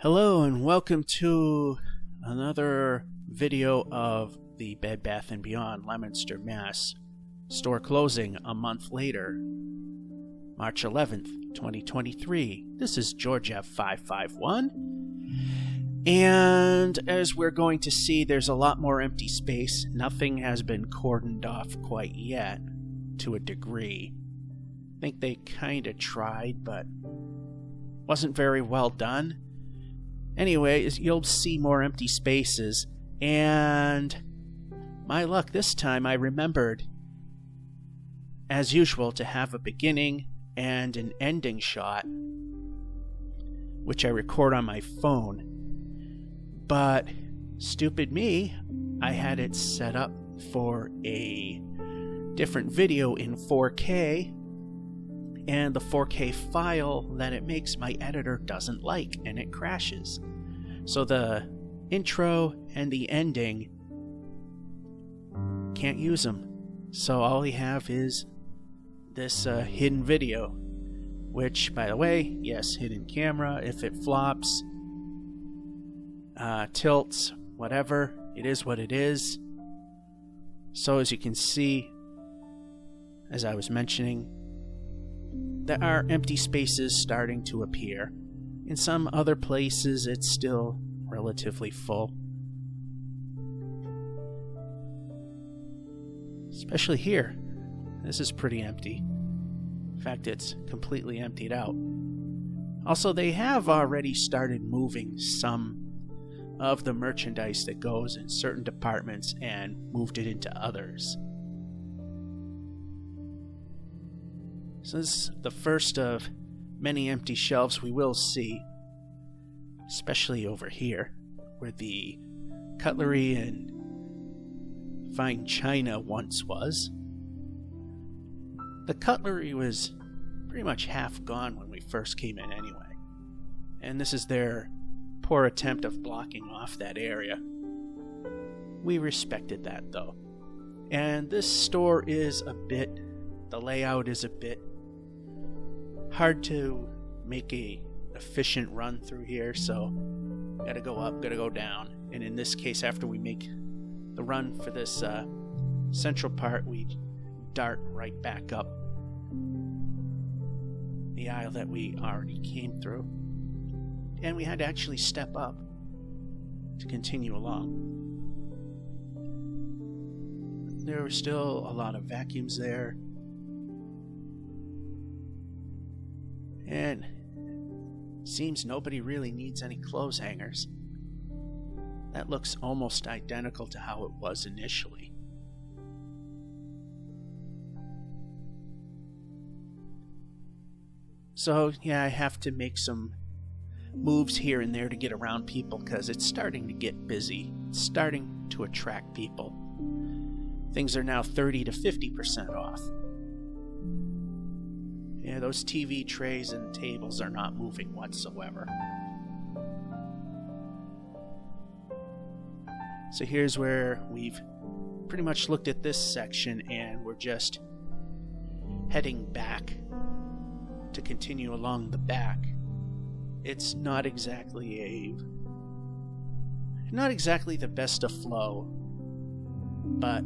Hello and welcome to another video of the Bed Bath & Beyond Leominster, Mass. Store closing a month later, March 11th, 2023. This is George F551. And as we're going to see, there's a lot more empty space. Nothing has been cordoned off quite yet, to a degree. I think they kind of tried, but wasn't very well done. Anyway, you'll see more empty spaces, and my luck this time I remembered, as usual, to have a beginning and an ending shot, which I record on my phone. But, stupid me, I had it set up for a different video in 4K, and the 4K file that it makes my editor doesn't like, and it crashes. So the intro and the ending, can't use them. So all we have is this hidden video, which, by the way, yes, hidden camera. If it flops, tilts, whatever, it is what it is. So as you can see, as I was mentioning, there are empty spaces starting to appear. In some other places, it's still relatively full. Especially here. This is pretty empty. In fact, it's completely emptied out. Also, they have already started moving some of the merchandise that goes in certain departments and moved it into others. So this is the first of many empty shelves we will see, especially over here, where the cutlery and fine china once was. The cutlery was pretty much half gone when we first came in anyway, and this is their poor attempt of blocking off that area. We respected that though. And this store is the layout is a bit hard to make a efficient run through here, so gotta go up, gotta go down. And in this case, after we make the run for this central part, we dart right back up the aisle that we already came through. And we had to actually step up to continue along. There were still a lot of vacuums there. And seems nobody really needs any clothes hangers. That looks almost identical to how it was initially. So yeah, I have to make some moves here and there to get around people because it's starting to get busy. It's starting to attract people. Things are now 30 to 50% off. Yeah, those TV trays and tables are not moving whatsoever. So here's where we've pretty much looked at this section, and we're just heading back to continue along the back. It's not exactly the best of flow, but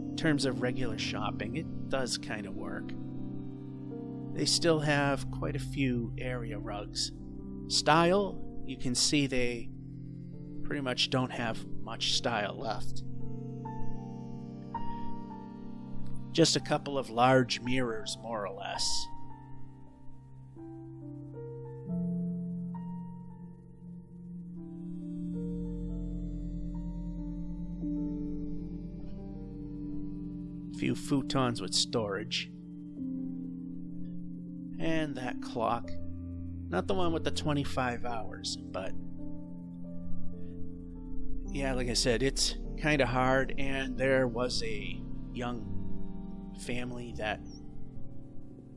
in terms of regular shopping, it does kind of work. They still have quite a few area rugs. Style, you can see they pretty much don't have much style left. Just a couple of large mirrors, more or less. Few futons with storage. And that clock. Not the one with the 25 hours, but yeah, like I said, it's kind of hard, and there was a young family that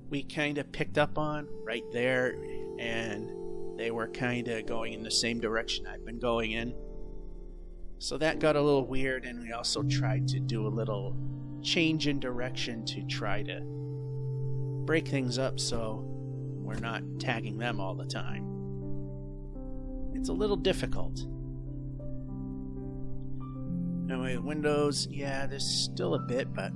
we kind of picked up on right there, and they were kind of going in the same direction I've been going in. So that got a little weird, and we also tried to do a little change in direction to try to break things up so we're not tagging them all the time. It's a little difficult. Anyway, windows, yeah, there's still a bit, but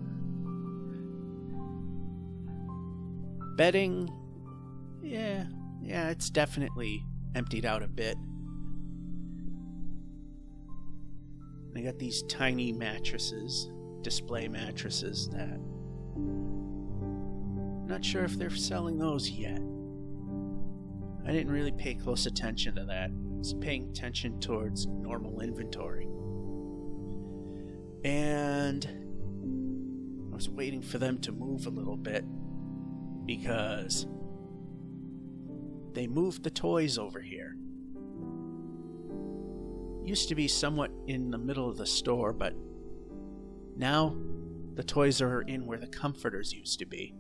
bedding, yeah, it's definitely emptied out a bit. They got these tiny mattresses, display mattresses that I'm not sure if they're selling those yet. I didn't really pay close attention to that. I was paying attention towards normal inventory. And I was waiting for them to move a little bit because they moved the toys over here. Used to be somewhat in the middle of the store, but now the toys are in where the comforters used to be.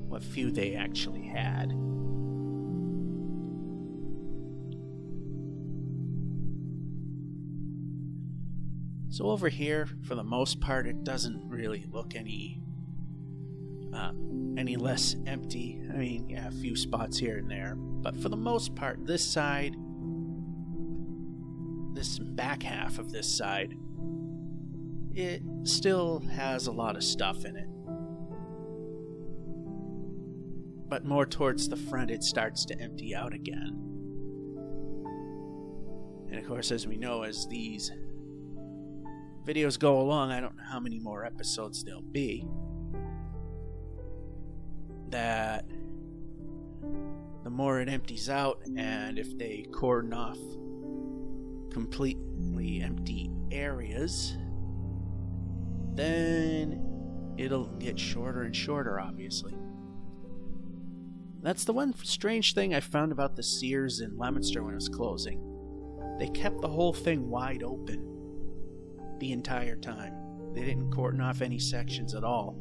What few they actually had. So over here, for the most part, it doesn't really look any less empty. I mean, yeah, a few spots here and there, but for the most part, this side, this back half of this side, it still has a lot of stuff in it. But more towards the front, it starts to empty out again. And of course, as we know, as these videos go along, I don't know how many more episodes there'll be, that the more it empties out, and if they cordon off completely empty areas, then it'll get shorter and shorter, obviously. That's the one strange thing I found about the Sears in Leominster when it was closing. They kept the whole thing wide open the entire time. They didn't cordon off any sections at all.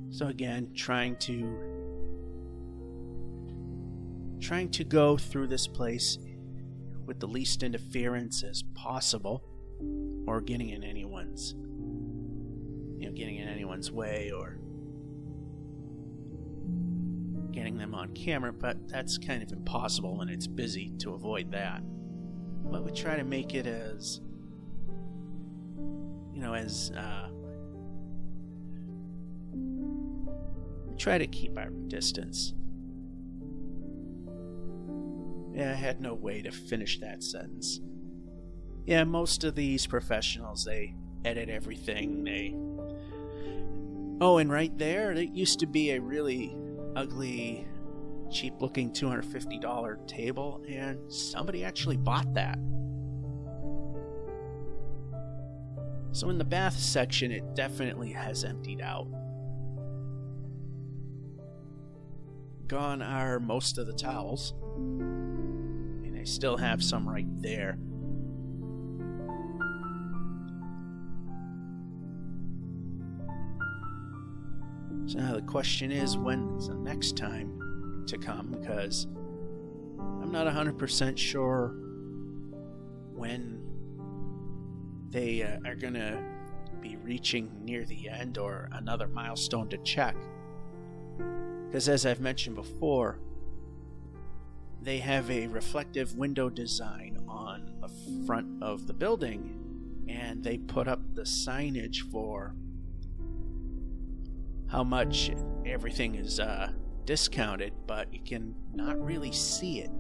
So again, trying to go through this place with the least interference as possible, or getting in anyone's way, or getting them on camera, but that's kind of impossible when it's busy to avoid that. But we try to make it as, try to keep our distance. Yeah, I had no way to finish that sentence. Yeah, most of these professionals, they edit everything. Oh, and right there, it used to be a really ugly, cheap-looking $250 table, and somebody actually bought that. So in the bath section, it definitely has emptied out. Gone are most of the towels. And I still have some right there. So now the question is, when's the next time to come? Because I'm not 100% sure when they are going to be reaching near the end or another milestone to check. Because as I've mentioned before, they have a reflective window design on the front of the building, and they put up the signage for how much everything is discounted, but you can not really see it.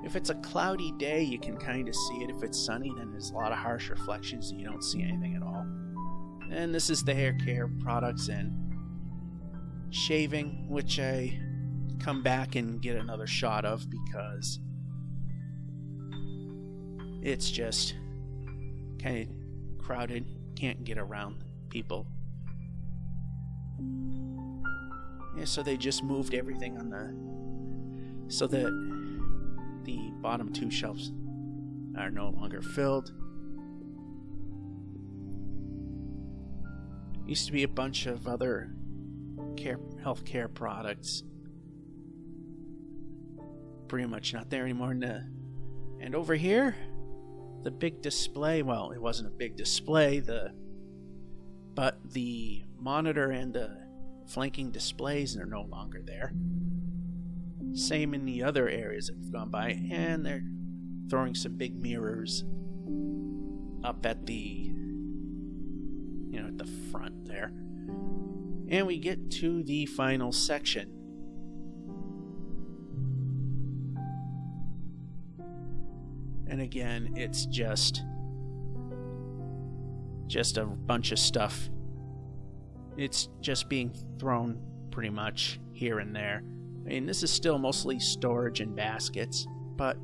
If it's a cloudy day, you can kind of see it. If it's sunny, then there's a lot of harsh reflections and you don't see anything at all. And this is the hair care products and shaving, which I come back and get another shot of because it's just kind of crowded, can't get around people. Yeah, so they just moved everything on so that the bottom two shelves are no longer filled. Used to be a bunch of other healthcare products pretty much not there anymore. And over here, the big display, well, it wasn't a big display, but the monitor and the flanking displays are no longer there. Same in the other areas that we've gone by, and they're throwing some big mirrors up at the, at the front there. And we get to the final section. And again, it's just a bunch of stuff. It's just being thrown pretty much here and there. I mean, this is still mostly storage and baskets, but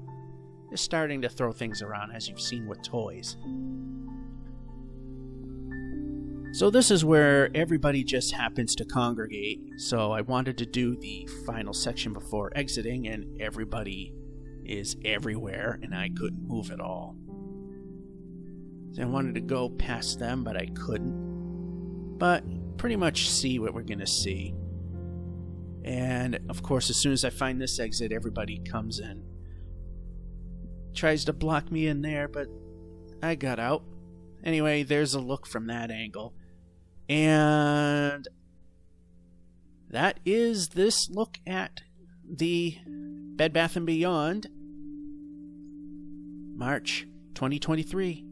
they're starting to throw things around, as you've seen with toys. So this is where everybody just happens to congregate, so I wanted to do the final section before exiting, and everybody is everywhere, and I couldn't move at all. So I wanted to go past them, but I couldn't. But pretty much see what we're going to see. And, of course, as soon as I find this exit, everybody comes in. Tries to block me in there, but I got out. Anyway, there's a look from that angle. And that is this look at the Bed Bath & Beyond March 2023.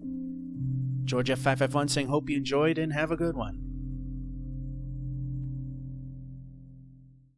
George F551 saying, hope you enjoyed and have a good one.